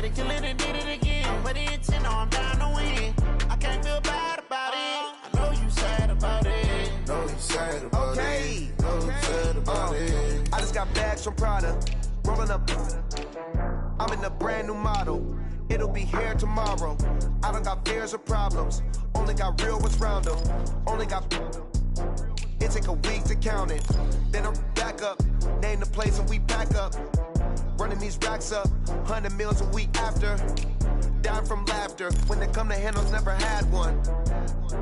Made it, kill it, and did it again. But the intent, no, I'm down to win. I can't feel bad about it. I know you sad about it. Know you sad about it. Know you sad about it. I just got bags from Prada. Rolling up. I'm in a brand new model. It'll be here tomorrow. I don't got fears or problems. Only got real ones round them. Only got. It take a week to count it. Then I'm back up. Name the place and we back up. Running these racks up. 100 meals a week after. Down from laughter. When they come to handles, never had one.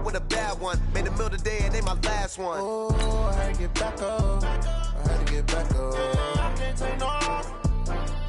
With a bad one. Made a meal today and they my last one. Oh, I had to get back up. I had to get back up. I can't take no off.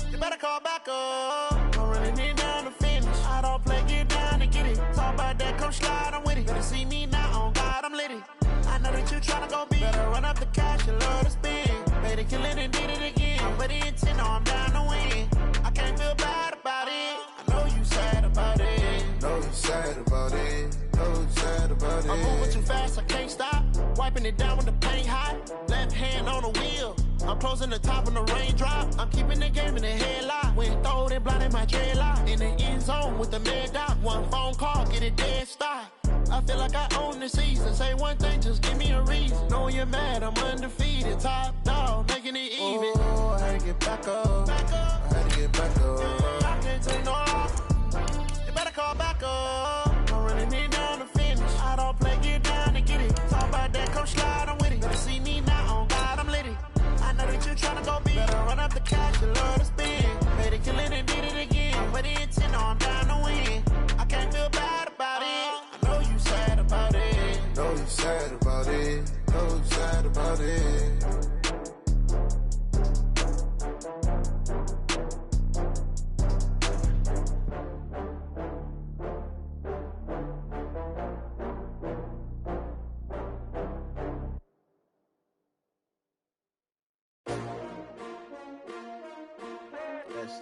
You better call back up. I'm running it down to finish. I don't play, get down to get it. Talk about that, come slide, I'm with it. Better see me now, on God, I'm litty. I know that you tryna go big. Better run up the cash, you love to spend. Made it, kill it, and did it again. But the intent, no, I'm down to win. I can't feel bad about it. I know you sad about it. Know you sad about it. Know you sad about it. I'm moving too fast, I can't stop. Wiping it down with the paint hot. Left hand on the wheel. I'm closing the top when the raindrop. I'm keeping the game in the headlock. When throwed and blinded my dreadlock. In the end zone with the mad dot. One phone call, get it dead stop. I feel like I own the season. Say one thing, just give me a reason. Knowing you're mad, I'm undefeated. Top dog, making it even. Oh, I had to get back up. I had to get back up. I can't take no off. You better call back up. I'm running it down to finish. I don't play, get down to get it. Talk about that, come slide, I'm with it. Better see me now, on God, I'm litty. I know that you tryna go big. Better run up the cash, you love to spend. Made it, kill it, and did it again. But the intent, no, I'm down to win. I can't feel bad about it. I know you sad about it. Know you sad about it. Know you sad about it.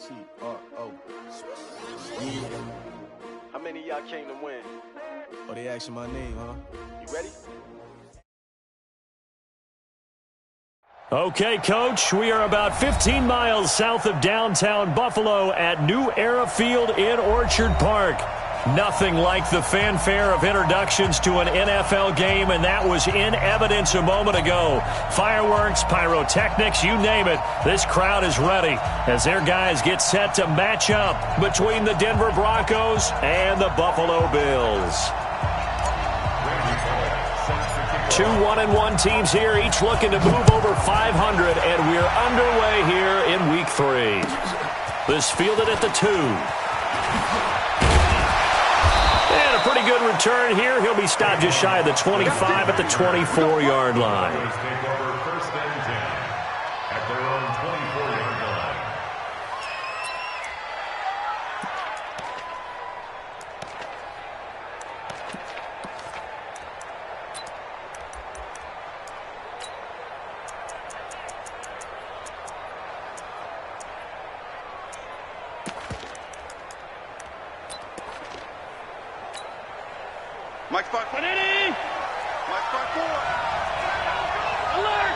STRO. Yeah. How many of y'all came to win? Oh, they asking my name, huh? You ready? Okay, Coach, we are about 15 miles south of downtown Buffalo at New Era Field in Orchard Park. Nothing like the fanfare of introductions to an NFL game, and that was in evidence a moment ago. Fireworks, pyrotechnics, you name it. This crowd is ready as their guys get set to match up between the Denver Broncos and the Buffalo Bills. 2 1-1 teams here, each looking to move over 500, and we're underway here in Week 3. This fielded at the 2. And a pretty good return here. He'll be stopped just shy of the 25 at the 24-yard line. First and 10 at their own 24-yard line. Mike spot 180. Mike spot 4. Alert.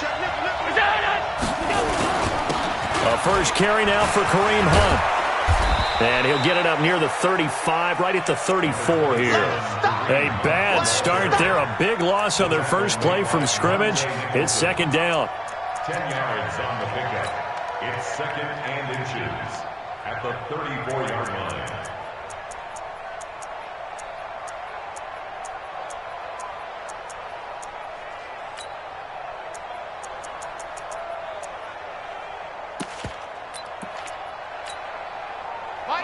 Check A first carry now for Kareem Hunt. And he'll get it up near the 35, right at the 34 here. A bad start there. A big loss on their first play from scrimmage. It's second down. 10 yards on the pickup. It's second and inches at the 34-yard line.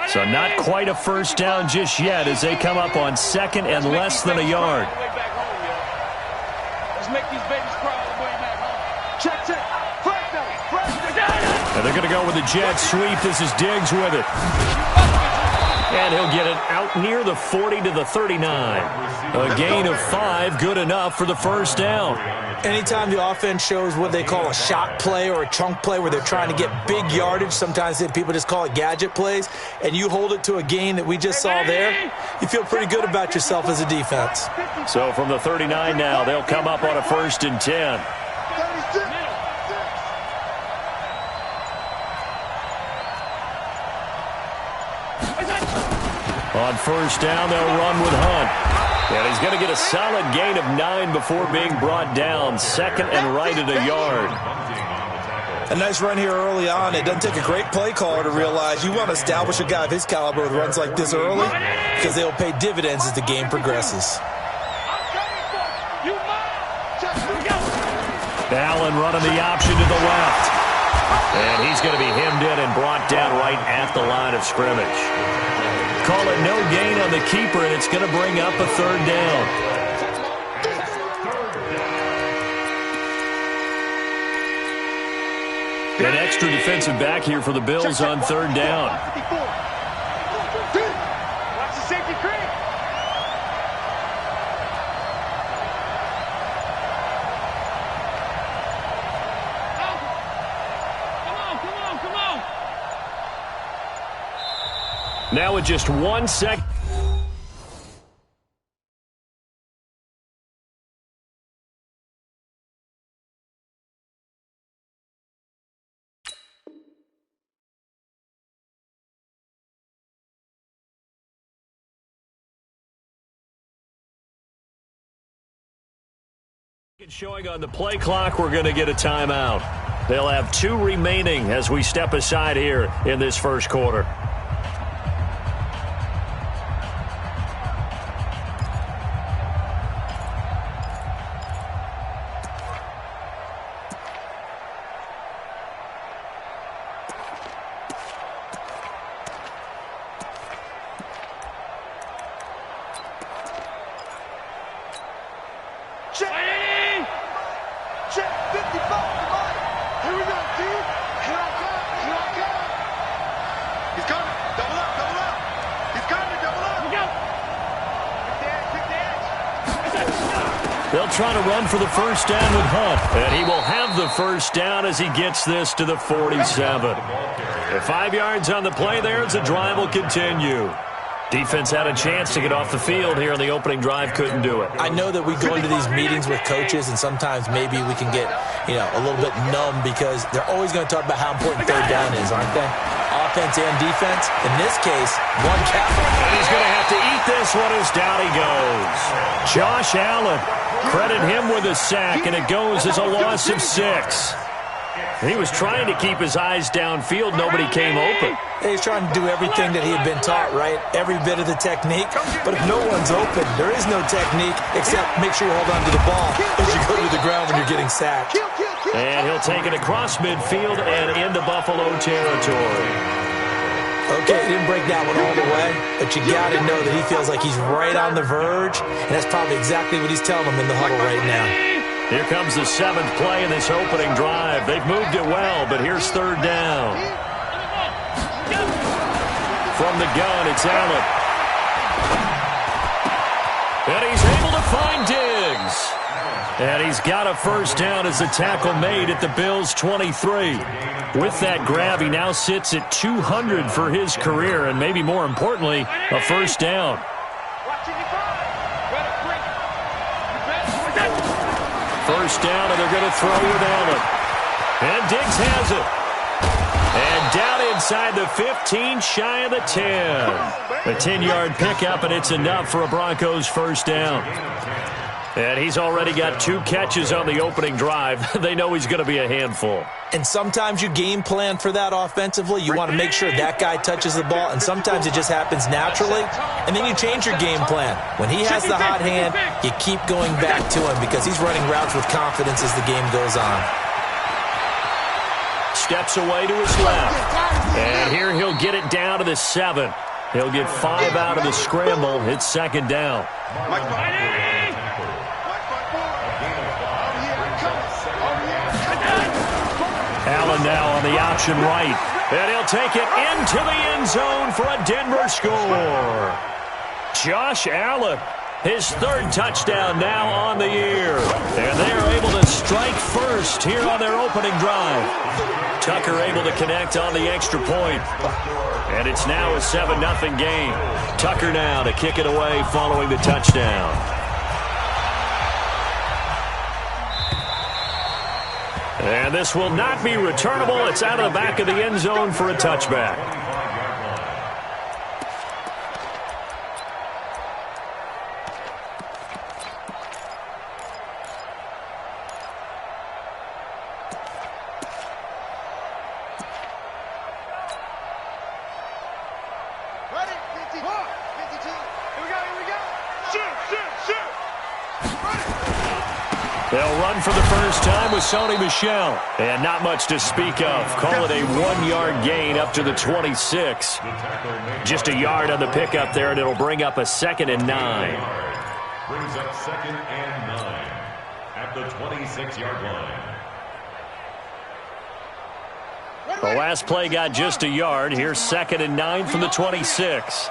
So not quite a first down just yet as they come up on second and less than a yard. Let's make these babies cry all the way back home. Check. And they're going to go with the jet sweep. This is Diggs with it. And he'll get it out near the 40 to the 39. A gain of 5, good enough for the first down. Anytime the offense shows what they call a shot play or a chunk play where they're trying to get big yardage, sometimes people just call it gadget plays, and you hold it to a gain that we just saw there, you feel pretty good about yourself as a defense. So from the 39 now, they'll come up on a first and 10. On first down, they'll run with Hunt. And he's going to get a solid gain of 9 before being brought down. Second and right at a yard. A nice run here early on. It doesn't take a great play caller to realize you want to establish a guy of his caliber with runs like this early because they'll pay dividends as the game progresses. Allen running the option to the left. And he's going to be hemmed in and brought down right at the line of scrimmage. Call it no gain on the keeper, and it's going to bring up a third down. An extra defensive back here for the Bills on third down. Watch the safety creep. Come on. Now with just 1 second. Showing on the play clock, we're going to get a timeout. They'll have 2 remaining as we step aside here in this first quarter. They'll try to run for the first down with Hunt. And he will have the first down as he gets this to the 47. 5 yards on the play there as the drive will continue. Defense had a chance to get off the field here on the opening drive, couldn't do it. I know that we go into these meetings with coaches, and sometimes maybe we can get, a little bit numb because they're always going to talk about how important third down is, aren't they? Offense and defense. In this case, one capital. And he's going to have to eat this one as down he goes. Josh Allen, credit him with a sack, and it goes as a loss of 6. He was trying to keep his eyes downfield. Nobody came open. He's trying to do everything that he had been taught, right? Every bit of the technique. But if no one's open, there is no technique except make sure you hold on to the ball as you go to the ground when you're getting sacked. And he'll take it across midfield and into Buffalo territory. Okay, he didn't break that one all the way, but you got to know that he feels like he's right on the verge, and that's probably exactly what he's telling them in the huddle right now. Here comes the 7th play in this opening drive. They've moved it well, but here's third down. From the gun, it's Allen. And he's able to find Diggs. And he's got a first down as the tackle made at the Bills' 23. With that grab, he now sits at 200 for his career, and maybe more importantly, a first down. First down, and they're going to throw with Allen. And Diggs has it. And down inside the 15, shy of the 10. A 10-yard pickup, and it's enough for a Broncos first down. And he's already got 2 catches on the opening drive. They know he's going to be a handful. And sometimes you game plan for that offensively. You want to make sure that guy touches the ball, and sometimes it just happens naturally. And then you change your game plan. When he has the hot hand, you keep going back to him because he's running routes with confidence as the game goes on. Steps away to his left. And here he'll get it down to the 7. He'll get 5 out of the scramble. It's second down. Allen now on the option right. And he'll take it into the end zone for a Denver score. Josh Allen, his 3rd touchdown now on the year. And they are able to strike first here on their opening drive. Tucker able to connect on the extra point. And it's now a 7-0 game. Tucker now to kick it away following the touchdown. And this will not be returnable. It's out of the back of the end zone for a touchback. They'll run for the first time with Sony Michel. And not much to speak of. Call it a 1-yard gain up to the 26. Just a yard on the pickup there, and it'll bring up a 2nd and 9. Brings up 2nd and 9 at the 26-yard line. The last play got just a yard. Here's 2nd and 9 from the 26.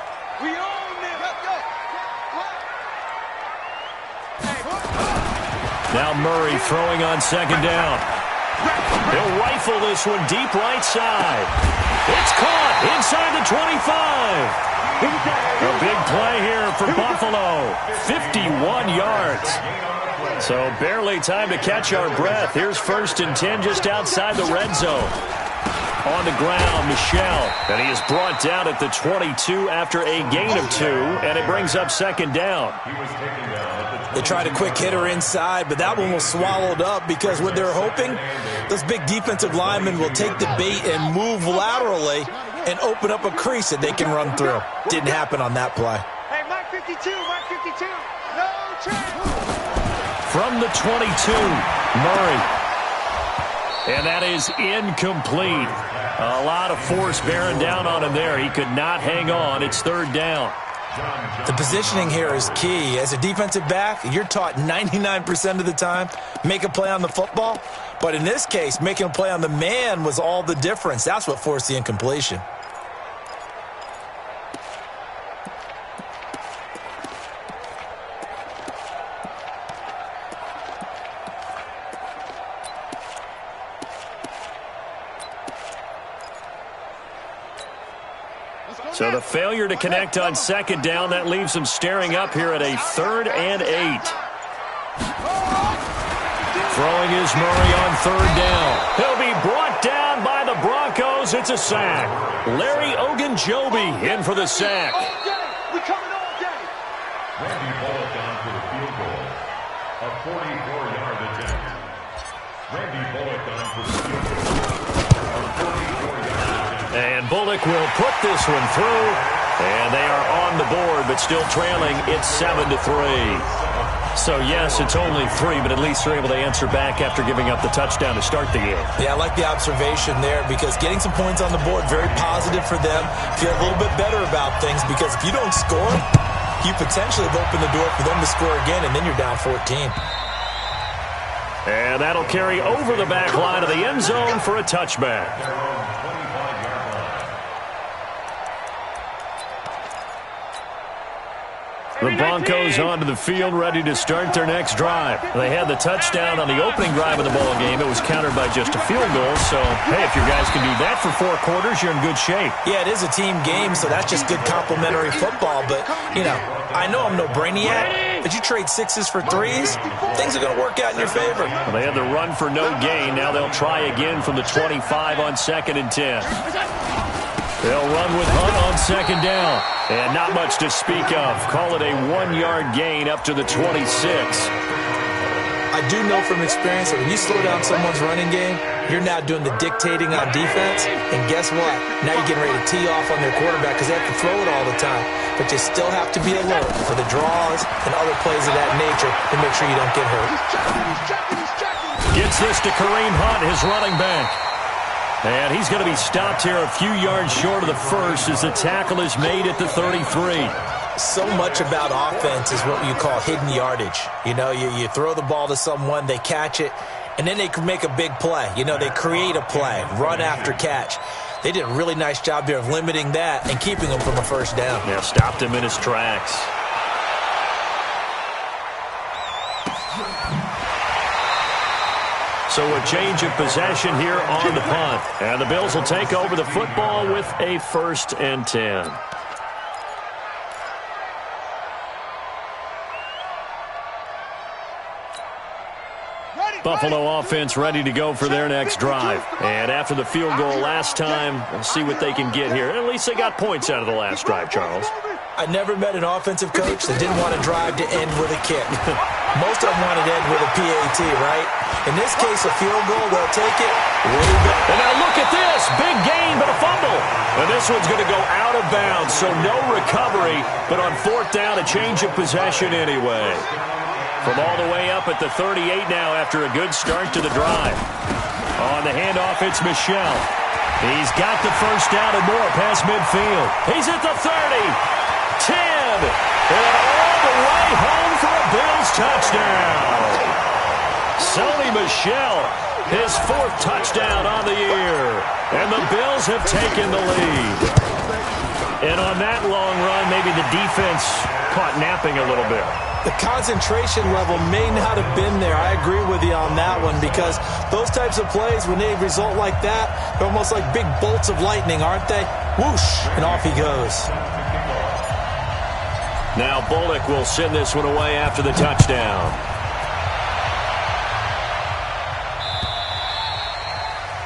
Now Murray throwing on 2nd down. He'll rifle this one deep right side. It's caught inside the 25. A big play here for Buffalo. 51 yards. So barely time to catch our breath. Here's 1st and 10 just outside the red zone. On the ground, Michel. And he is brought down at the 22 after a gain of 2. And it brings up 2nd down. They tried a quick hitter inside, but that one was swallowed up because what they're hoping, those big defensive linemen will take the bait and move laterally and open up a crease that they can run through. Didn't happen on that play. Hey, Mark 52, no chance. From the 22, Murray. And that is incomplete. A lot of force bearing down on him there. He could not hang on. It's 3rd down. The positioning here is key. As a defensive back, you're taught 99% of the time, make a play on the football. But in this case, making a play on the man was all the difference. That's what forced the incompletion. So the failure to connect on 2nd down, that leaves them staring up here at a 3rd and 8. Throwing is Murray on 3rd down. He'll be brought down by the Broncos. It's a sack. Larry Ogunjobi in for the sack. We're coming all day. Randy Bullock on for the field goal. A 44-yard attempt. Randy Bullock on for the field goal. A 44-yard attempt. And Bullock will put this one through. And they are on the board, but still trailing. It's 7-3. So, yes, it's only 3, but at least they're able to answer back after giving up the touchdown to start the game. Yeah, I like the observation there because getting some points on the board, very positive for them. Feel a little bit better about things because if you don't score, you potentially have opened the door for them to score again, and then you're down 14. And that'll carry over the back line of the end zone for a touchback. The Broncos onto the field, ready to start their next drive. They had the touchdown on the opening drive of the ball game. It was countered by just a field goal. So, hey, if your guys can do that for 4 quarters, you're in good shape. Yeah, it is a team game, so that's just good complimentary football. But, you know, I know I'm no brainiac, but you trade 6s for 3s, things are going to work out in your favor. Well, they had the run for no gain. Now they'll try again from the 25 on 2nd and 10. They'll run with Hunt on 2nd down. And not much to speak of. Call it a 1-yard gain up to the 26. I do know from experience that when you slow down someone's running game, you're now doing the dictating on defense. And guess what? Now you're getting ready to tee off on their quarterback because they have to throw it all the time. But you still have to be alert for the draws and other plays of that nature to make sure you don't get hurt. Gets this to Kareem Hunt, his running back. And he's going to be stopped here a few yards short of the first as the tackle is made at the 33. So much about offense is what you call hidden yardage. You know, you throw the ball to someone, they catch it, and then they can make a big play. You know, they create a play, run after catch. They did a really nice job here of limiting that and keeping him from a first down. Yeah, stopped him in his tracks. So a change of possession here on the punt. And the Bills will take over the football with a 1st and 10. Buffalo offense ready to go for their next drive. And after the field goal last time, we'll see what they can get here. At least they got points out of the last drive, Charles. I never met an offensive coach that didn't want to drive to end with a kick. Most of them wanted to end with a PAT, right? In this case, a field goal, they'll take it. And now look at this. Big gain, but a fumble. And this this one's going to go out of bounds, so no recovery, but on fourth down, a change of possession anyway. From all the way up at the 38 now after a good start to the drive. On the handoff, it's Michel. He's got the first down and more past midfield. He's at the 30, 10, and all the way home for a Bills touchdown. Sony Michel, his fourth touchdown on the year. And the Bills have taken the lead. And on that long run, maybe the defense caught napping a little bit. The concentration level may not have been there. I agree with you on that one because those types of plays, when they result like that, they're almost like big bolts of lightning, aren't they? Whoosh, and off he goes. Now Bullock will send this one away after the touchdown.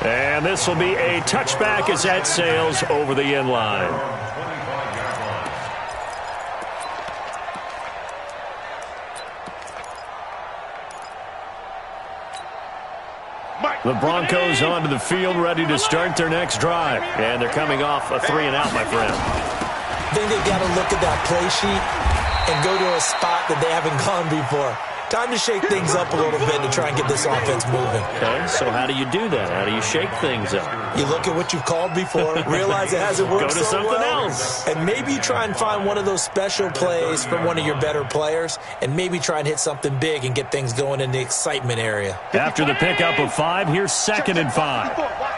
And this will be a touchback as that sails over the end line. The Broncos onto the field ready to start their next drive. And they're coming off a 3-and-out, my friend. I think they've got to look at that play sheet and go to a spot that they haven't gone before. Time to shake things up a little bit to try and get this offense moving. Okay, so how do you do that? How do you shake things up? You look at what you've called before, realize it hasn't worked so well. Go to something else. And maybe you try and find one of those special plays from one of your better players, and maybe try and hit something big and get things going in the excitement area. After the pickup of 5, here's 2nd and 5. All right,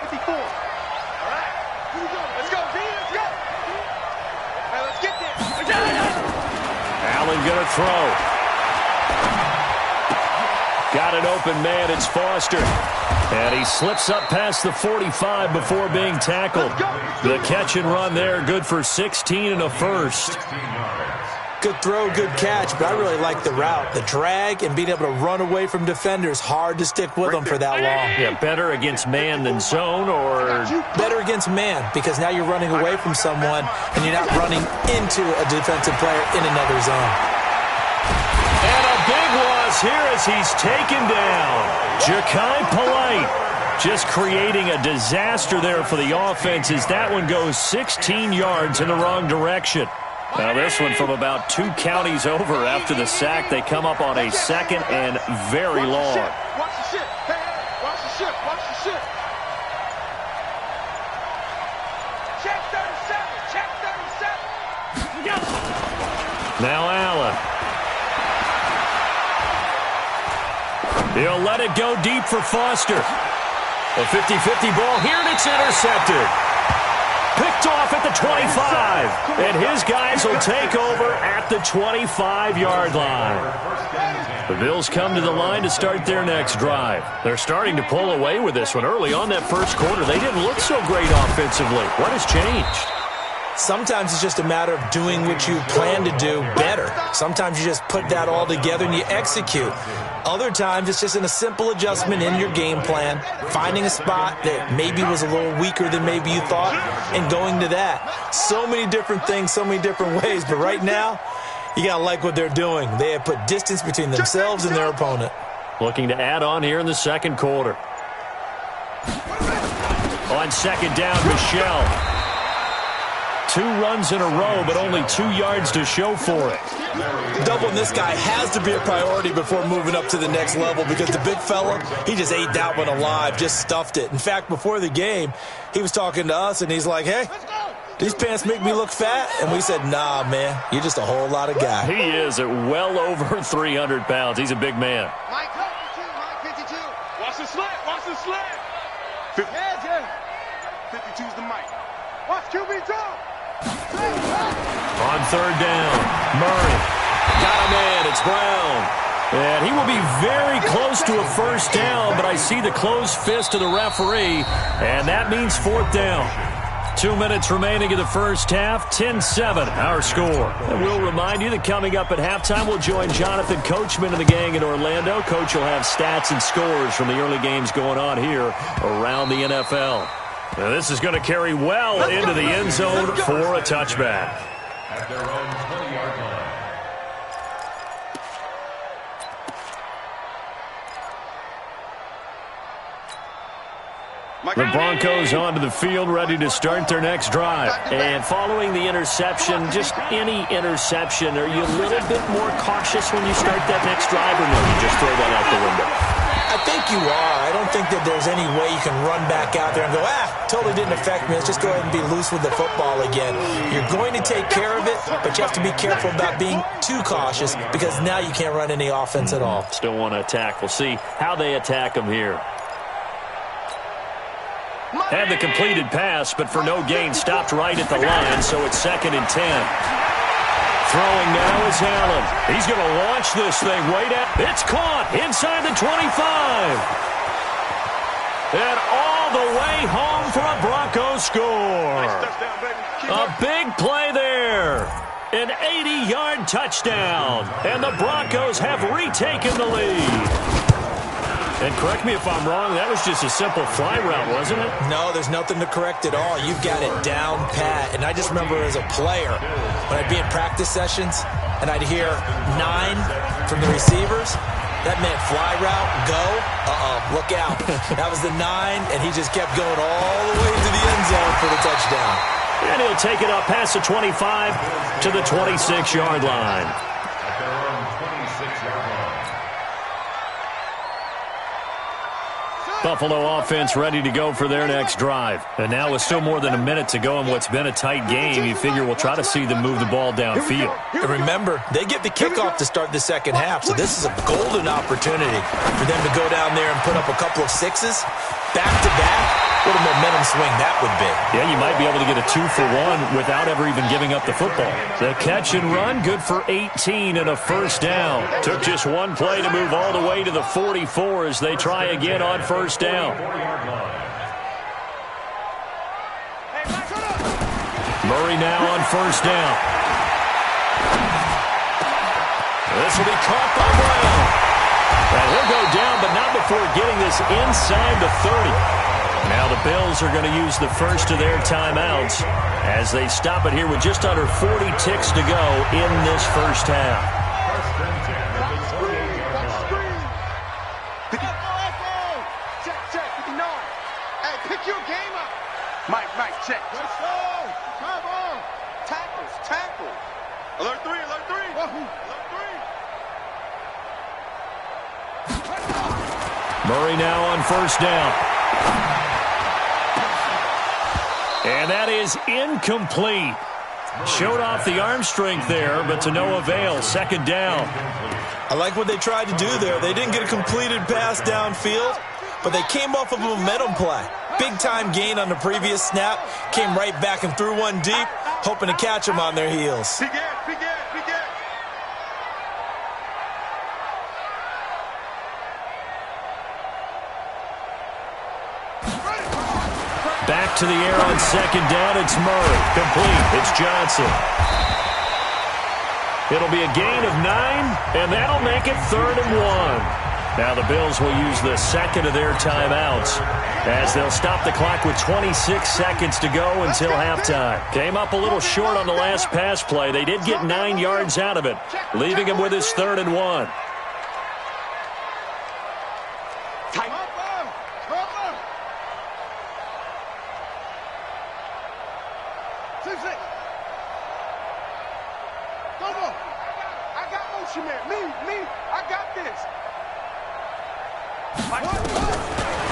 here we go. Let's go, D. Let's go. All right, let's get there. Allen going to throw. Got an open man, it's Foster. And he slips up past the 45 before being tackled. The catch and run there, good for 16 and a first. Good throw, good catch, but I really like the route. The drag and being able to run away from defenders, hard to stick with them for that long. Yeah, better against man than zone, or? Better against man, because now you're running away from someone and you're not running into a defensive player in another zone. And a big loss here as he's taken down. Ja'Kai Polite just creating a disaster there for the offense as that one goes 16 yards in the wrong direction. Now this one from about 2 counties over after the sack. They come up on a 2nd and very long. Watch the ship. Hey, watch the ship. Watch the ship. Check 37. Check 37. Now Allen. He'll let it go deep for Foster. A 50-50 ball here, and it's intercepted. Picked off at the 25. And his guys will take over at the 25-yard line. The Bills come to the line to start their next drive. They're starting to pull away with this one. Early on that first quarter, they didn't look so great offensively. What has changed? Sometimes it's just a matter of doing what you plan to do better. Sometimes you just put that all together and you execute. Other times it's just in a simple adjustment in your game plan, finding a spot that maybe was a little weaker than maybe you thought, and going to that. So many different things, so many different ways, but right now, you got to like what they're doing. They have put distance between themselves and their opponent. Looking to add on here in the second quarter. On 2nd down, Michel. 2 runs in a row, but only 2 yards to show for it. Doubling this guy has to be a priority before moving up to the next level because the big fella, he just ate that one alive, just stuffed it. In fact, before the game, he was talking to us, and he's like, hey, these pants make me look fat? And we said, nah, man, you're just a whole lot of guy. He is at well over 300 pounds. He's a big man. Mike 52. Watch the slant. Watch the slant. 52's the mic. Watch QB talk. On 3rd down, Murray. Got him in, it's Brown. And he will be very close to a first down, but I see the closed fist of the referee, and that means 4th down. 2 minutes remaining in the first half, 10-7, our score. And we'll remind you that coming up at halftime, we'll join Jonathan Coachman and the gang in Orlando. Coach will have stats and scores from the early games going on here around the NFL. Now this is going to carry well into the end zone for a touchback. At their own 20-yard line. The Broncos onto the field, ready to start their next drive. And following the interception, just any interception, are you a little bit more cautious when you start that next drive, or no, you just throw that out the window? I think you are. I don't think that there's any way you can run back out there and go, totally didn't affect me. Let's just go ahead and be loose with the football again. You're going to take care of it, but you have to be careful about being too cautious because now you can't run any offense at all. Still want to attack. We'll see how they attack them here. Had the completed pass, but for no gain, stopped right at the line, so it's 2nd and 10. Throwing now is Allen. He's going to launch this thing way down. It's caught inside the 25. And all the way home for a Broncos score. A big play there. An 80-yard touchdown. And the Broncos have retaken the lead. And correct me if I'm wrong, that was just a simple fly route, wasn't it? No, there's nothing to correct at all. You've got it down pat. And I just remember as a player, when I'd be in practice sessions and I'd hear 9 from the receivers, that meant fly route, go, look out. That was the 9, and he just kept going all the way to the end zone for the touchdown. And he'll take it up past the 25 to the 26-yard line. At their own 26-yard line. Buffalo offense ready to go for their next drive. And now with still more than a minute to go in what's been a tight game, you figure we'll try to see them move the ball downfield. And remember, they get the kickoff to start the second half, so this is a golden opportunity for them to go down there and put up a couple of 6s back-to-back. What a momentum swing that would be. Yeah, you might be able to get a 2-for-1 without ever even giving up the football. The catch and run, good for 18 and a first down. Took just one play to move all the way to the 44 as they try again on first down. Murray now on first down. This will be caught by Brown. And he'll go down, but not before getting this inside the 30. Now the Bills are going to use the first of their timeouts as they stop it here with just under 40 ticks to go in this first half. Check, 59. Hey, pick your game up. Mike, check. Let's go. Come on. Tackles. Alert 3. Murray now on first down. And that is incomplete. Showed off the arm strength there, but to no avail. Second down. I like what they tried to do there. They didn't get a completed pass downfield, but they came off of a momentum play. Big-time gain on the previous snap. Came right back and threw one deep, hoping to catch them on their heels. Back to the air on second down. It's Murray. Complete. It's Johnson. It'll be a gain of 9, and that'll make it 3rd and 1. Now the Bills will use the second of their timeouts as they'll stop the clock with 26 seconds to go until halftime. Came up a little short on the last pass play. They did get 9 yards out of it, leaving him with his 3rd and 1.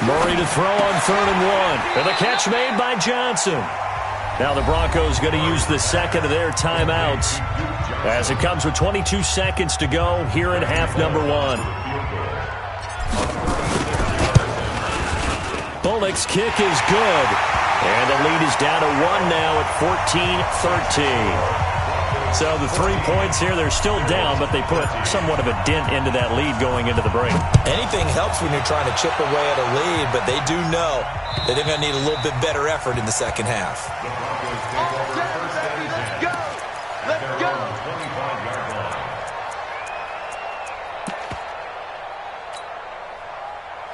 Murray to throw on 3rd and 1. And the catch made by Johnson. Now the Broncos going to use the second of their timeouts as it comes with 22 seconds to go here in half number 1. Bullock's kick is good. And the lead is down to 1 now at 14-13. So the 3 points here, they're still down, but they put somewhat of a dent into that lead going into the break. Anything helps when you're trying to chip away at a lead, but they do know that they're going to need a little bit better effort in the second half. Let's go.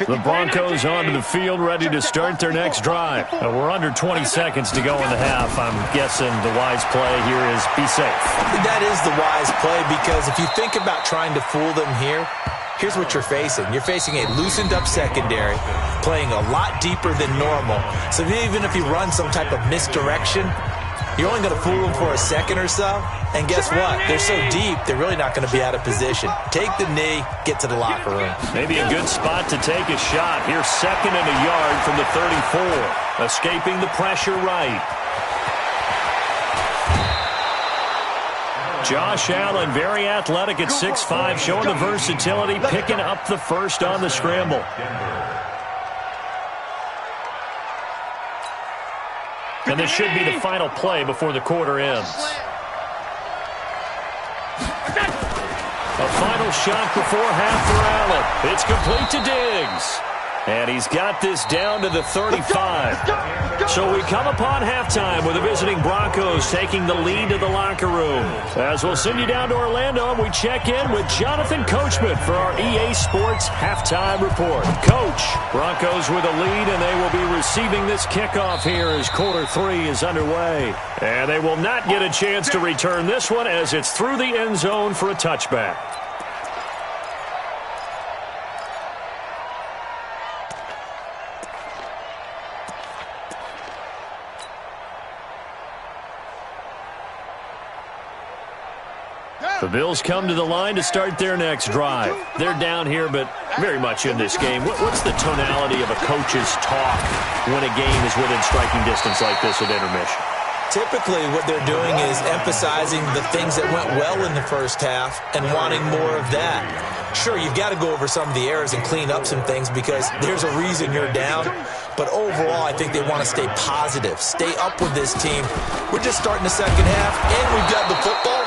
The Broncos onto the field, ready to start their next drive. We're under 20 seconds to go in the half. I'm guessing the wise play here is be safe. That is the wise play, because if you think about trying to fool them here, here's what you're facing. You're facing a loosened-up secondary, playing a lot deeper than normal. So even if you run some type of misdirection, you're only going to fool them for a second or so. And guess what? They're so deep, they're really not going to be out of position. Take the knee, get to the locker room. Maybe a good spot to take a shot. Here's 2nd and a yard from the 34. Escaping the pressure right. Josh Allen, very athletic at 6'5", showing the versatility, picking up the first on the scramble. And this should be the final play before the quarter ends. A final shot before half for Allen. It's complete to Diggs. And he's got this down to the 35. So we come upon halftime with the visiting Broncos taking the lead to the locker room. As we'll send you down to Orlando, and we check in with Jonathan Coachman for our EA Sports Halftime Report. Coach, Broncos with a lead, and they will be receiving this kickoff here as quarter 3 is underway. And they will not get a chance to return this one as it's through the end zone for a touchback. The Bills come to the line to start their next drive. They're down here, but very much in this game. What's the tonality of a coach's talk when a game is within striking distance like this at intermission? Typically, what they're doing is emphasizing the things that went well in the first half and wanting more of that. Sure, you've got to go over some of the errors and clean up some things because there's a reason you're down. But overall, I think they want to stay positive, stay up with this team. We're just starting the second half, and we've got the football.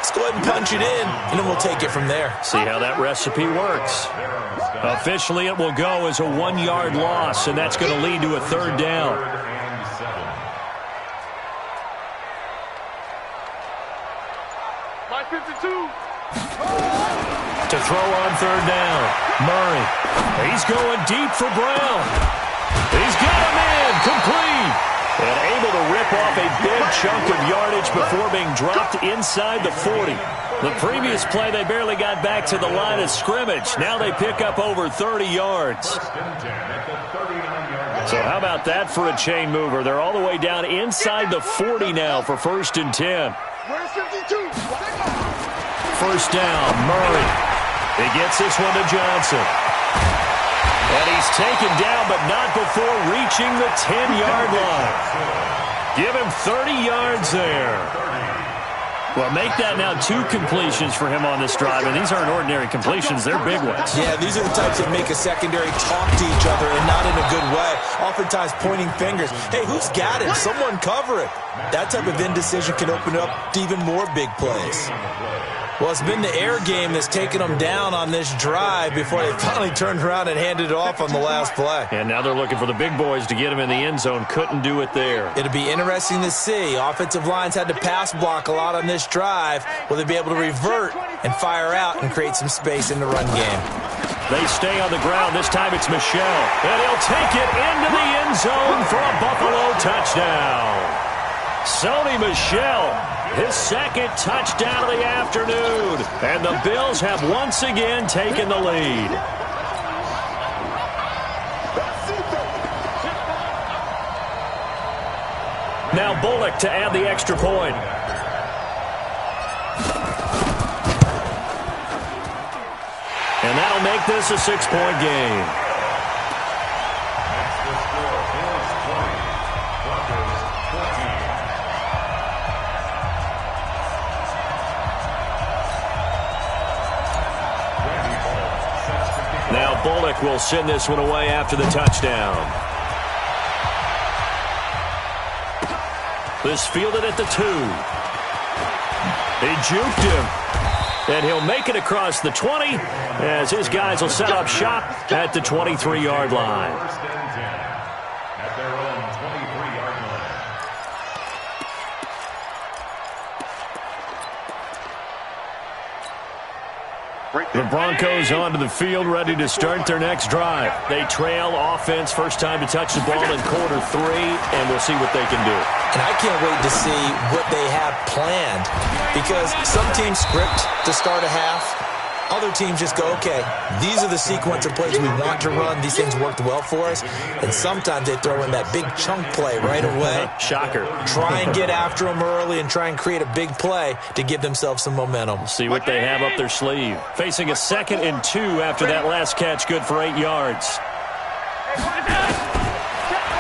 Let's go ahead and punch it in, and then we'll take it from there. See how that recipe works. Officially, it will go as a 1-yard loss, and that's going to lead to a 3rd down. To throw on 3rd down, Murray. He's going deep for Brown. He's got him in, complete. And able to rip off a big chunk of yardage before being dropped inside the 40. The previous play, they barely got back to the line of scrimmage. Now they pick up over 30 yards. So how about that for a chain mover? They're all the way down inside the 40 now for 1st and 10. First down, Murray. He gets this one to Johnson. And he's taken down, but not before reaching the 10-yard line. Give him 30 yards there. Well, make that now 2 completions for him on this drive, and these aren't ordinary completions. They're big ones. Yeah, these are the types that make a secondary talk to each other, and not in a good way. Oftentimes pointing fingers. Hey, who's got him? Someone cover it. That type of indecision can open up to even more big plays. Well, it's been the air game that's taken them down on this drive before they finally turned around and handed it off on the last play. And now they're looking for the big boys to get him in the end zone. Couldn't do it there. It'll be interesting to see. Offensive lines had to pass block a lot on this drive. Will they be able to revert and fire out and create some space in the run game? They stay on the ground. This time it's Michel. And he'll take it into the end zone for a Buffalo touchdown. Sony Michel, his 2nd touchdown of the afternoon. And the Bills have once again taken the lead. Now Bullock to add the extra point. And that'll make this a 6-point game. Now Bullock will send this one away after the touchdown. This fielded at the 2. He juked him. And he'll make it across the 20 as his guys will set up shop at the 23-yard line. At their own 23-yard line. The Broncos onto the field, ready to start their next drive. They trail offense, first time to touch the ball in quarter 3, and we'll see what they can do. And I can't wait to see what they have planned, because some teams script to start a half, Other teams just go, okay, these are the sequence of plays we want to run. These things worked well for us. And sometimes they throw in that big chunk play right away. Shocker. Try and get after them early and try and create a big play to give themselves some momentum. See what they have up their sleeve. Facing a 2nd and 2 after that last catch, good for 8 yards.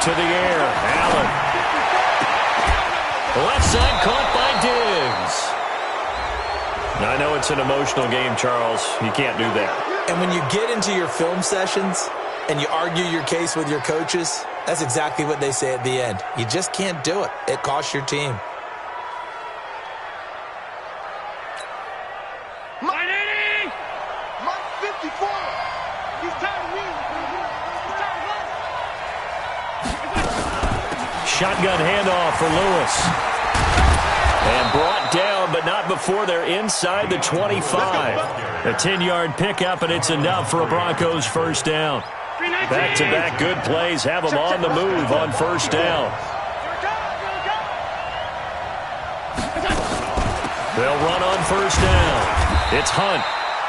To the air, Allen. Left side caught by Diggs. Now, I know it's an emotional game, Charles. You can't do that. And when you get into your film sessions and you argue your case with your coaches, that's exactly what they say at the end. You just can't do it. It costs your team. Mike 54. He's tired of me. He's tired of us. Shotgun handoff for Lewis. And brought down, but not before they're inside the 25. A 10-yard pickup, and it's enough for a Broncos first down. Back-to-back good plays have them on the move on first down. They'll run on first down. It's Hunt.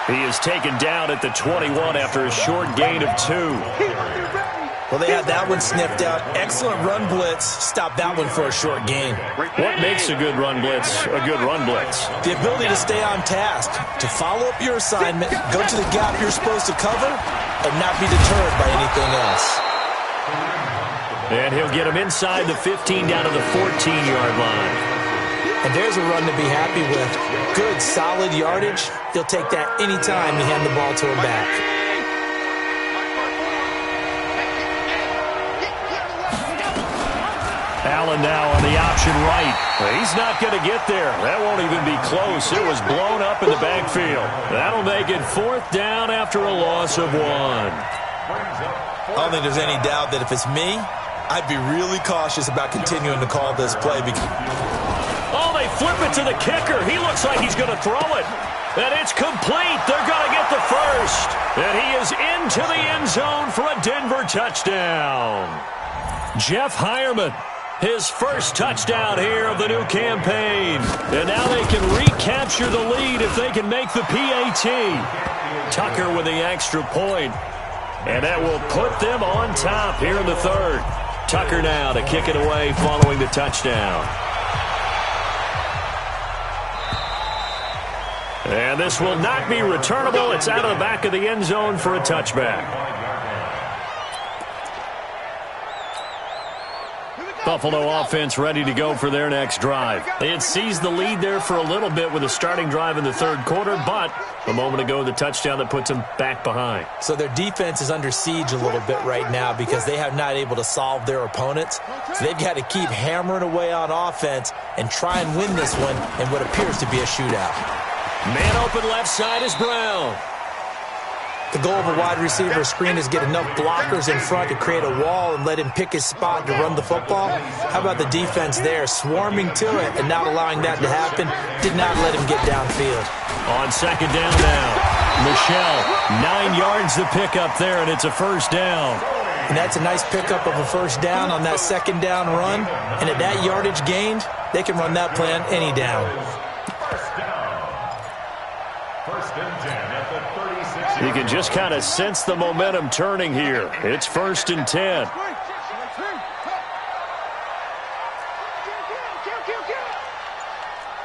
He is taken down at the 21 after a short gain of 2. Well, they had that one sniffed out. Excellent run blitz. Stop that one for a short gain. What makes a good run blitz a good run blitz? The ability to stay on task, to follow up your assignment, go to the gap you're supposed to cover, and not be deterred by anything else. And he'll get him inside the 15 down to the 14-yard line. And there's a run to be happy with. Good, solid yardage. He'll take that anytime you hand the ball to him back. Allen now on the option right. He's not going to get there. That won't even be close. It was blown up in the backfield. That'll make it 4th down after a loss of 1. I don't think there's any doubt that if it's me, I'd be really cautious about continuing to call this play. Oh, they flip it to the kicker. He looks like he's going to throw it. And it's complete. They're going to get the first. And he is into the end zone for a Denver touchdown. Jeff Hireman. His first touchdown here of the new campaign. And now they can recapture the lead if they can make the PAT. Tucker with the extra point. And that will put them on top here in the 3rd. Tucker now to kick it away following the touchdown. And this will not be returnable. It's out of the back of the end zone for a touchback. Buffalo offense ready to go for their next drive. They had seized the lead there for a little bit with a starting drive in the 3rd quarter, but a moment ago, the touchdown that puts them back behind. So their defense is under siege a little bit right now because they have not able to solve their opponents. So they've got to keep hammering away on offense and try and win this one in what appears to be a shootout. Man open left side is Brown. The goal of a wide receiver screen is get enough blockers in front to create a wall and let him pick his spot to run the football. How about the defense there, swarming to it and not allowing that to happen? Did not let him get downfield. On 2nd down now, Michelle, 9 yards to pick up there, and it's a first down. And that's a nice pickup of a first down on that 2nd down run. And at that yardage gained, they can run that play on any down. First and 10 at the 36. You can just kind of sense the momentum turning here. It's 1st and 10.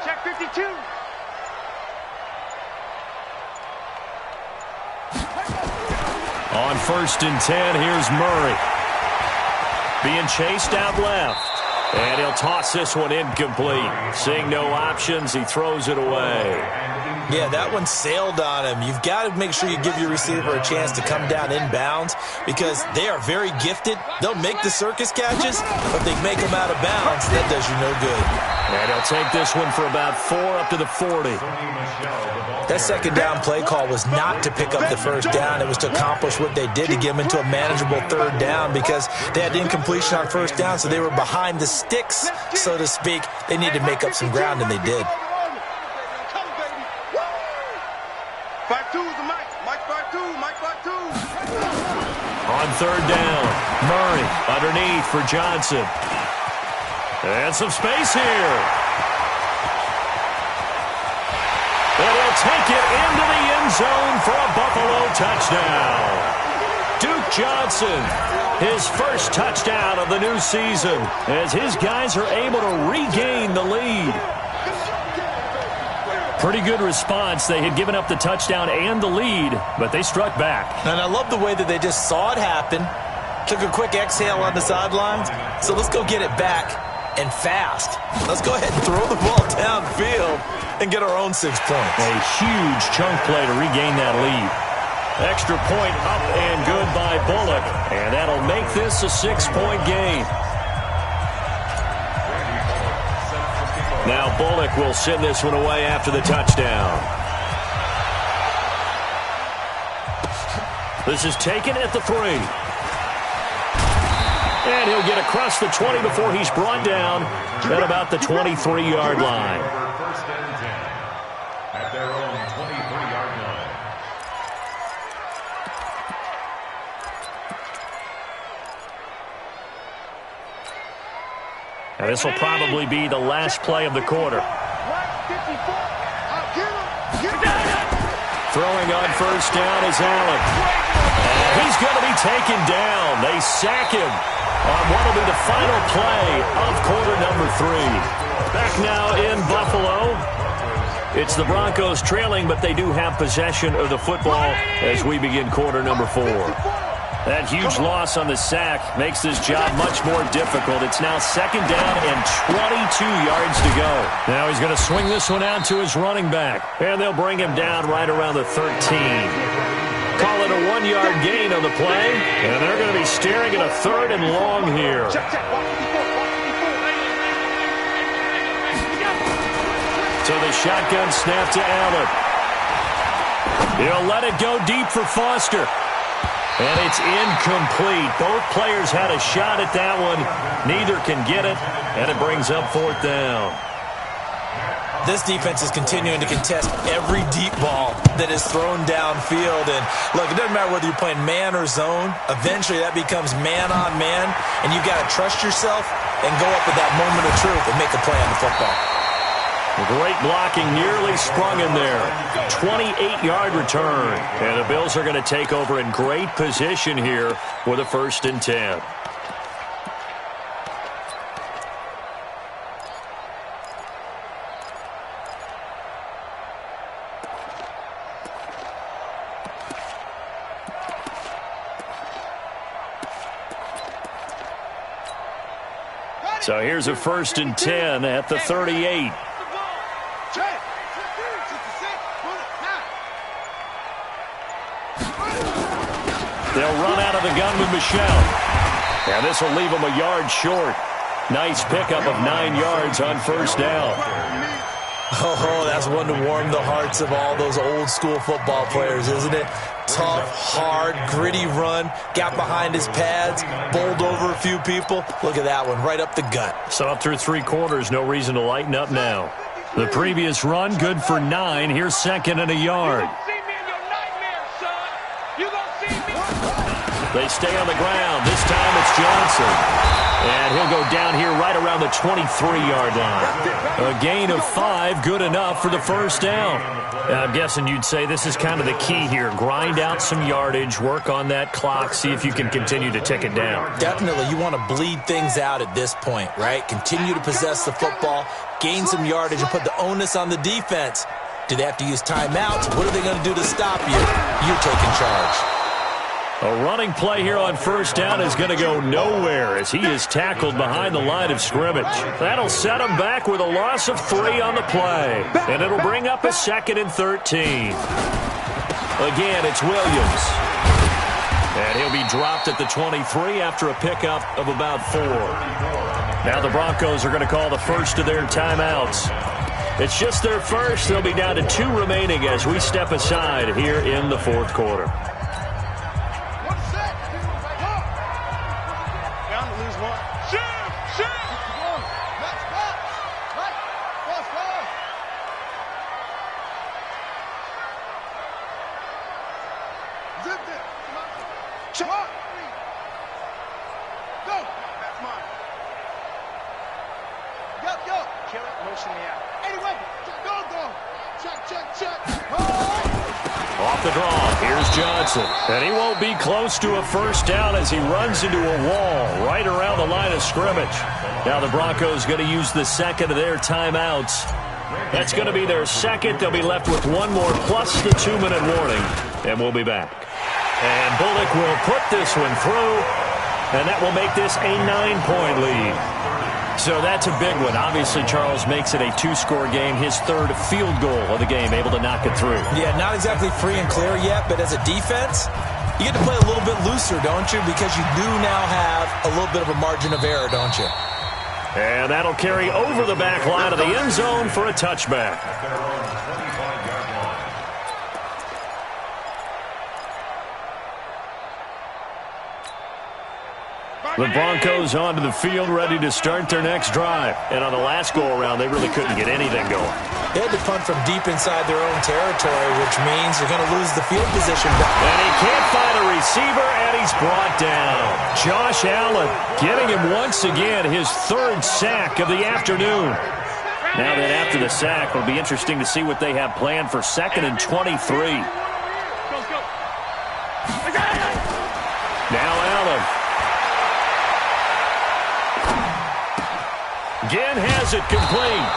Check 52. On 1st and 10, here's Murray. Being chased out left. And he'll toss this one incomplete. Seeing no options, he throws it away. Yeah, that one sailed on him. You've got to make sure you give your receiver a chance to come down inbounds because they are very gifted. They'll make the circus catches, but they make them out of bounds. That does you no good. And he'll take this one for about 4 up to the 40. That 2nd down play call was not to pick up the first down. It was to accomplish what they did to get them into a manageable 3rd down because they had incompletion on first down, so they were behind the sticks, so to speak. They needed to make up some ground, and they did. On 3rd down, Murray underneath for Johnson. And some space here. And he'll take it into the end end zone for a Buffalo touchdown. Duke Johnson, his first touchdown of the new season, as his guys are able to regain the lead. Pretty good response. They had given up the touchdown and the lead, but they struck back. And I love the way that they just saw it happen, took a quick exhale on the sidelines. So let's go get it back and fast. Let's go ahead and throw the ball downfield and get our own 6 points. A huge chunk play to regain that lead. Extra point up and good by Bullock, and that'll make this a 6-point game. Now Bullock will send this one away after the touchdown. This is taken at the 3. And he'll get across the 20 before he's brought down at about the 23-yard line. First and 10 at their own 23-yard line. Now this will probably be the last play of the quarter. Throwing on first down is Allen. And he's going to be taken down. They sack him on what will be the final play of quarter number 3. Back now in Buffalo. It's the Broncos trailing, but they do have possession of the football as we begin quarter number 4. That huge loss on the sack makes this job much more difficult. It's now second down and 22 yards to go. Now he's going to swing this one out to his running back, and they'll bring him down right around the 13. Call it a 1-yard gain on the play, and they're going to be staring at a 3rd and long here. So the shotgun snap to Allen. He'll let it go deep for Foster. And it's incomplete. Both players had a shot at that one. Neither can get it, and it brings up 4th down. This defense is continuing to contest every deep ball that is thrown downfield. And look, it doesn't matter whether you're playing man or zone. Eventually that becomes man on man, and you've got to trust yourself and go up at that moment of truth and make a play on the football. Great blocking, nearly sprung him there. 28-yard return. And the Bills are going to take over in great position here with a 1st and 10. So here's a 1st and 10 at the 38. They'll run out of the gun with Michelle. And this will leave them a yard short. Nice pickup of 9 yards on first down. Oh, that's one to warm the hearts of all those old school football players, isn't it? Tough, hard, gritty run. Got behind his pads, bowled over a few people. Look at that one, right up the gut. So up through 3 quarters, no reason to lighten up now. The previous run, good for 9. Here's 2nd and a yard. They stay on the ground. This time it's Johnson. And he'll go down here right around the 23-yard line. A gain of 5, good enough for the 1st down. I'm guessing you'd say this is kind of the key here. Grind out some yardage, work on that clock, see if you can continue to tick it down. Definitely, you want to bleed things out at this point, right? Continue to possess the football, gain some yardage, and put the onus on the defense. Do they have to use timeouts? What are they going to do to stop you? You're taking charge. A running play here on first down is going to go nowhere as he is tackled behind the line of scrimmage. That'll set him back with a loss of 3 on the play. And it'll bring up a 2nd and 13. Again, it's Williams. And he'll be dropped at the 23 after a pickup of about 4. Now the Broncos are going to call the first of their timeouts. It's just their first. They'll be down to 2 remaining as we step aside here in the 4th quarter. Off the draw, here's Johnson. And he won't be close to a first down as he runs into a wall right around the line of scrimmage. Now the Broncos going to use the second of their timeouts. That's going to be their second. They'll be left with one more plus the 2-minute warning. And we'll be back. And Bullock will put this one through. And that will make this a 9-point lead. So that's a big one. Obviously, Charles makes it a 2-score game. His third field goal of the game, able to knock it through. Yeah, not exactly free and clear yet, but as a defense, you get to play a little bit looser, don't you? Because you do now have a little bit of a margin of error, don't you? And that'll carry over the back line of the end zone for a touchback. The Broncos onto the field, ready to start their next drive. And on the last go-around, they really couldn't get anything going. They had to punt from deep inside their own territory, which means they're going to lose the field position back. And he can't find a receiver, and he's brought down. Josh Allen getting him once again, his third sack of the afternoon. Now that after the sack, it'll be interesting to see what they have planned for 2nd and 23. Now Allen. Again has it complete.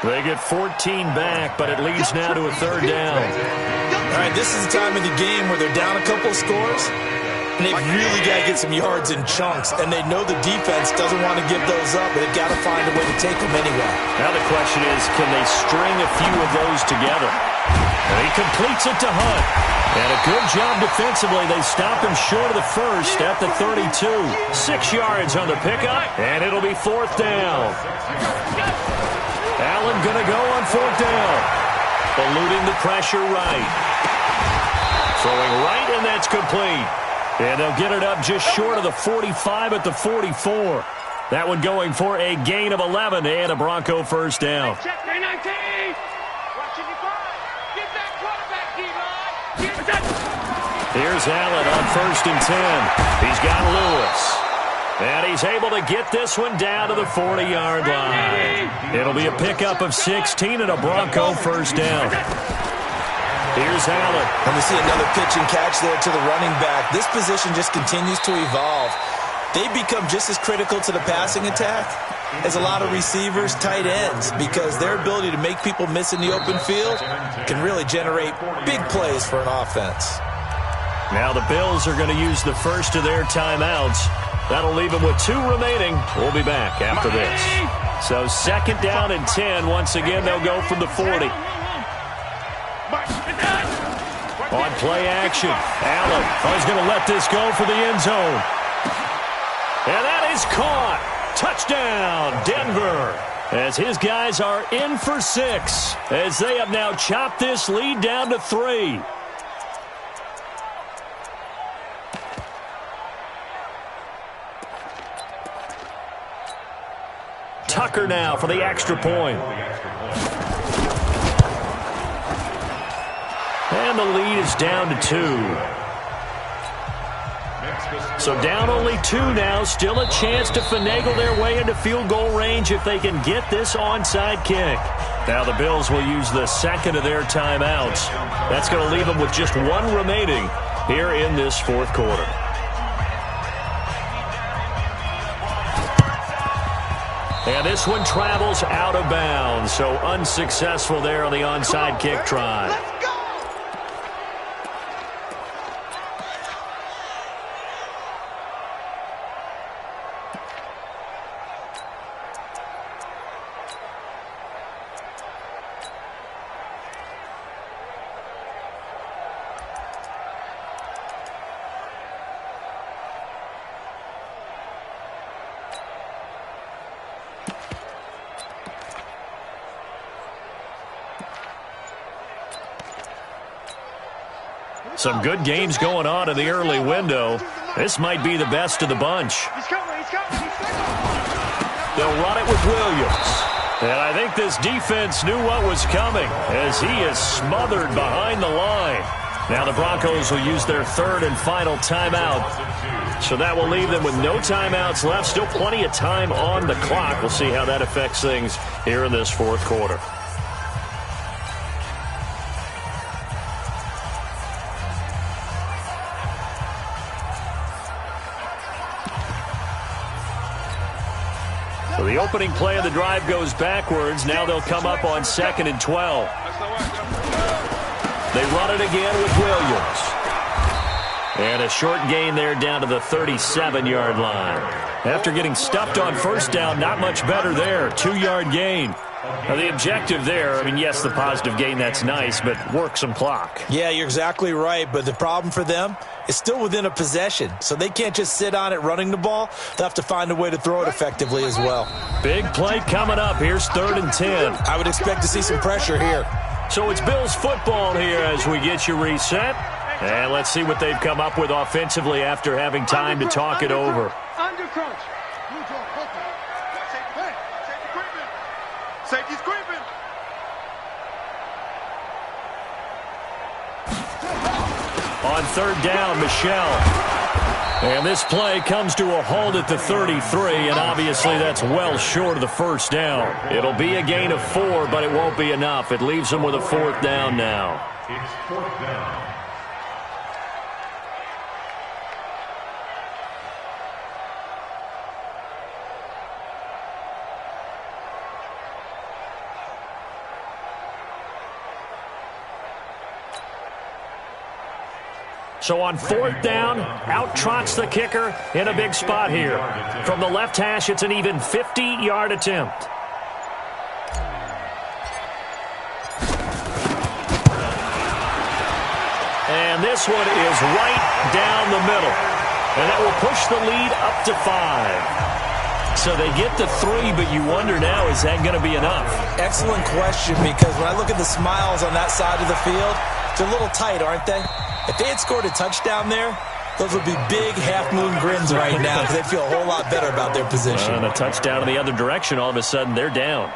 They get 14 back, but it leads now to a 3rd down. All right, this is the time of the game where they're down a couple of scores, and they've really got to get some yards in chunks, and they know the defense doesn't want to give those up, but they've got to find a way to take them anyway. Now the question is, can they string a few of those together? And he completes it to Hunt. And a good job defensively. They stop him short of the first at the 32. 6 yards on the pickup, and it'll be 4th down. Allen going to go on 4th down. Eluding the pressure right. Throwing right, and that's complete. And they'll get it up just short of the 45 at the 44. That one going for a gain of 11 and a Bronco first down. Here's Allen on 1st and 10. He's got Lewis. And he's able to get this one down to the 40-yard line. It'll be a pickup of 16 and a Bronco first down. Here's Allen. And we see another pitch and catch there to the running back. This position just continues to evolve. They become just as critical to the passing attack as a lot of receivers, tight ends, because their ability to make people miss in the open field can really generate big plays for an offense. Now the Bills are going to use the first of their timeouts. That'll leave them with 2 remaining. We'll be back after this. So 2nd down and 10. Once again, they'll go from the 40. On play action, Allen is going to let this go for the end zone. And that is caught. Touchdown, Denver. As his guys are in for 6. As they have now chopped this lead down to 3. Tucker now for the extra point. And the lead is down to 2. So down only 2 now. Still a chance to finagle their way into field goal range if they can get this onside kick. Now the Bills will use the second of their timeouts. That's going to leave them with just 1 remaining here in this 4th quarter. And this one travels out of bounds, so unsuccessful there on the onside kick try. Some good games going on in the early window. This might be the best of the bunch. They'll run it with Williams. And I think this defense knew what was coming as he is smothered behind the line. Now the Broncos will use their 3rd and final timeout. So that will leave them with no timeouts left. Still plenty of time on the clock. We'll see how that affects things here in this 4th quarter. So the opening play of the drive goes backwards. Now they'll come up on 2nd and 12. They run it again with Williams. And a short gain there down to the 37-yard line. After getting stuffed on first down, not much better there. 2-yard gain. Now, the objective there, I mean, yes, the positive gain, that's nice, but work some clock. Yeah, you're exactly right, but the problem for them is still within a possession, so they can't just sit on it running the ball. They'll have to find a way to throw it effectively as well. Big play coming up. Here's 3rd and 10. I would expect to see some pressure here. So it's Bills football here as we get you reset. And let's see what they've come up with offensively after having time to talk it over. Under crunch. Safety's creeping. On 3rd down, Michelle. And this play comes to a halt at the 33, and obviously that's well short of the first down. It'll be a gain of 4, but it won't be enough. It leaves them with a 4th down now. It's 4th down. So on 4th down, out trots the kicker in a big spot here. From the left hash, it's an even 50-yard attempt. And this one is right down the middle. And that will push the lead up to 5. So they get to 3, but you wonder now, is that going to be enough? Excellent question, because when I look at the smiles on that side of the field, they're a little tight, aren't they? If they had scored a touchdown there, those would be big half-moon grins right now because they'd feel a whole lot better about their position. And a touchdown in the other direction, all of a sudden they're down.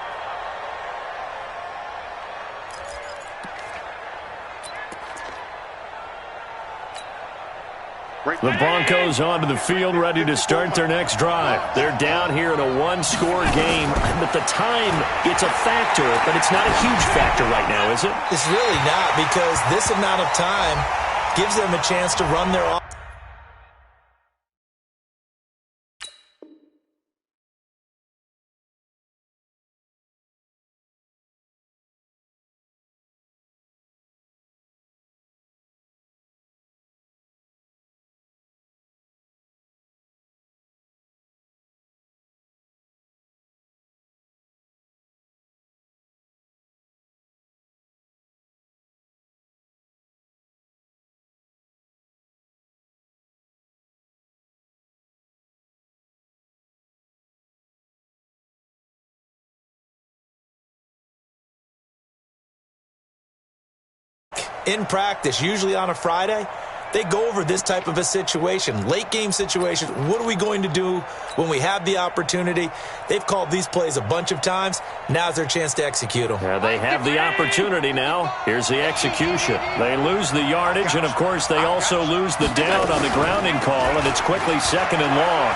The Broncos onto the field, ready to start their next drive. They're down here in a 1-score game, but the time, it's a factor, but it's not a huge factor right now, is it? It's really not, because this amount of time gives them a chance to run their offense. In practice, usually on a Friday, they go over this type of a situation, late game situation. What are we going to do when we have the opportunity? They've called these plays a bunch of times. Now's their chance to execute them. Yeah, they have the opportunity now. Here's the execution. They lose the yardage, and of course they also lose the down on the grounding call, and it's quickly 2nd and long.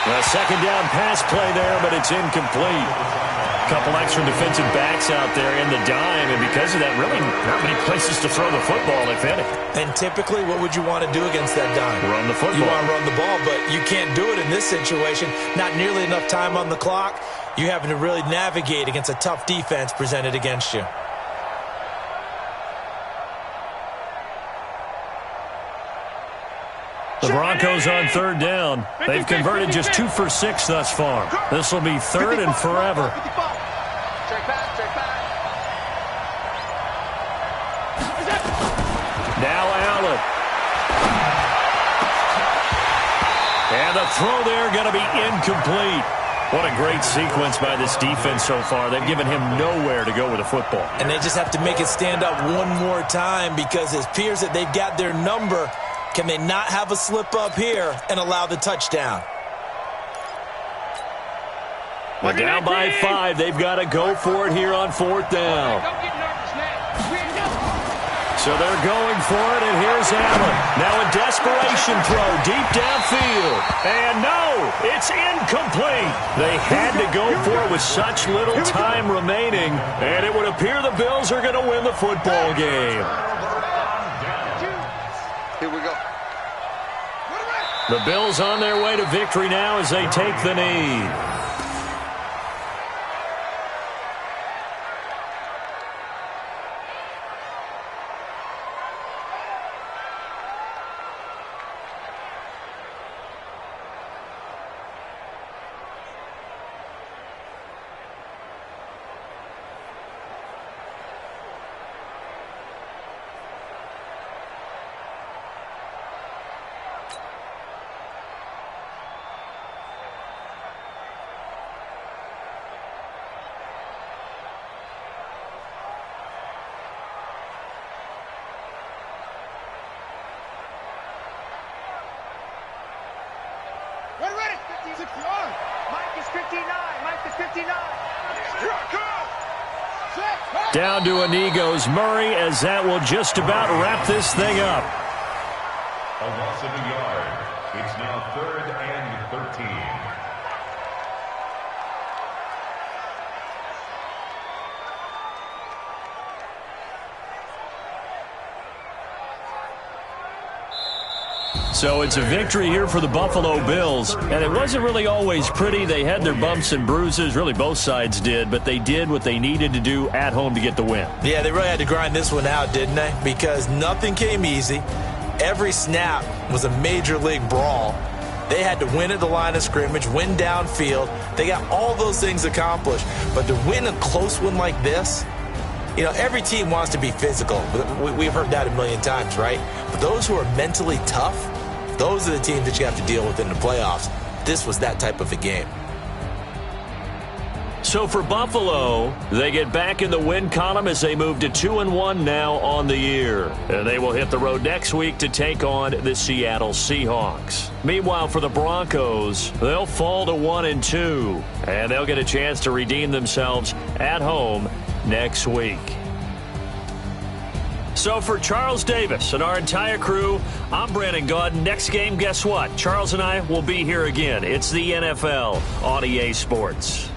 A 2nd down pass play there, but it's incomplete. Couple extra defensive backs out there in the dime, and because of that, really not many places to throw the football, if any. And typically, what would you want to do against that dime? Run the football. You want to run the ball, but you can't do it in this situation. Not nearly enough time on the clock. You're having to really navigate against a tough defense presented against you. The Broncos on 3rd down. They've converted just 2 for 6 thus far. This will be 3rd and forever. Check back. Now Allen. And the throw there going to be incomplete. What a great sequence by this defense so far. They've given him nowhere to go with the football. And they just have to make it stand up one more time, because it appears that they've got their number. Can they not have a slip up here and allow the touchdown? They're down by 5. They've got to go for it here on 4th down. So they're going for it, and here's Allen. Now a desperation throw deep downfield. And no, it's incomplete. They had to go for it with such little time remaining, and it would appear the Bills are going to win the football game. Here we go. The Bills on their way to victory now as they take the knee. Down to a knee goes Murray, as that will just about wrap this thing up. A loss of a yard. It's now 3rd and 13. So it's a victory here for the Buffalo Bills, and it wasn't really always pretty. They had their bumps and bruises, really both sides did, but they did what they needed to do at home to get the win. Yeah, they really had to grind this one out, didn't they? Because nothing came easy. Every snap was a major league brawl. They had to win at the line of scrimmage, win downfield. They got all those things accomplished. But to win a close one like this, you know, every team wants to be physical. We've heard that a million times, right? But those who are mentally tough, those are the teams that you have to deal with in the playoffs. This was that type of a game. So for Buffalo, they get back in the win column as they move to 2-1 now on the year. And they will hit the road next week to take on the Seattle Seahawks. Meanwhile, for the Broncos, they'll fall to 1-2. And they'll get a chance to redeem themselves at home next week. So for Charles Davis and our entire crew, I'm Brandon Gaudin. Next game, guess what? Charles and I will be here again. It's the NFL on EA Sports.